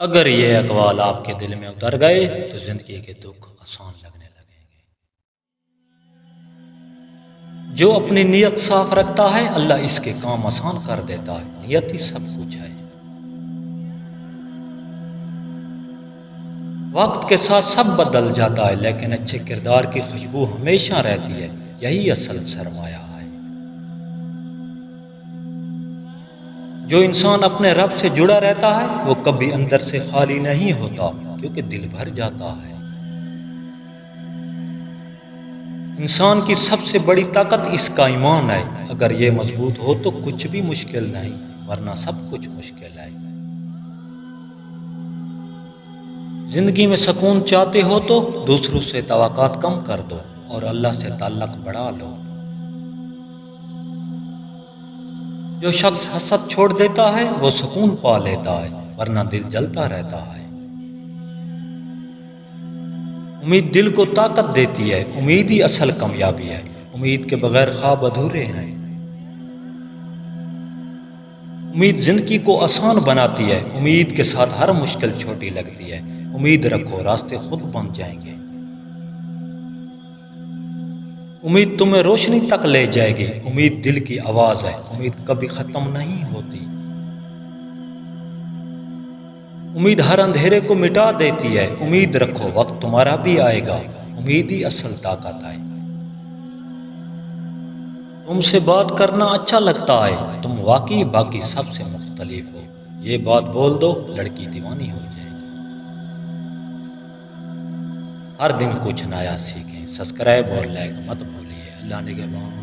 اگر یہ اقوال آپ کے دل میں اتر گئے تو زندگی کے دکھ آسان لگنے لگیں گے۔ جو اپنی نیت صاف رکھتا ہے اللہ اس کے کام آسان کر دیتا ہے۔ نیت ہی سب کچھ ہے۔ وقت کے ساتھ سب بدل جاتا ہے لیکن اچھے کردار کی خوشبو ہمیشہ رہتی ہے۔ یہی اصل سرمایہ ہے۔ جو انسان اپنے رب سے جڑا رہتا ہے وہ کبھی اندر سے خالی نہیں ہوتا کیونکہ دل بھر جاتا ہے۔ انسان کی سب سے بڑی طاقت اس کا ایمان ہے۔ اگر یہ مضبوط ہو تو کچھ بھی مشکل نہیں، ورنہ سب کچھ مشکل ہے۔ زندگی میں سکون چاہتے ہو تو دوسروں سے توقعات کم کر دو اور اللہ سے تعلق بڑھا لو۔ جو شخص حسد چھوڑ دیتا ہے وہ سکون پا لیتا ہے، ورنہ دل جلتا رہتا ہے۔ امید دل کو طاقت دیتی ہے۔ امید ہی اصل کامیابی ہے۔ امید کے بغیر خواب ادھورے ہیں۔ امید زندگی کو آسان بناتی ہے۔ امید کے ساتھ ہر مشکل چھوٹی لگتی ہے۔ امید رکھو، راستے خود بن جائیں گے۔ امید تمہیں روشنی تک لے جائے گی۔ امید دل کی آواز ہے۔ امید کبھی ختم نہیں ہوتی۔ امید ہر اندھیرے کو مٹا دیتی ہے۔ امید رکھو، وقت تمہارا بھی آئے گا۔ امید ہی اصل طاقت ہے۔ تم سے بات کرنا اچھا لگتا ہے، تم واقعی باقی سب سے مختلف ہو۔ یہ بات بول دو، لڑکی دیوانی ہو جائے گی۔ ہر دن کچھ نیا سیکھیں۔ سبسکرائب اور لائک مت بھولیے۔ اللہ نگہبان۔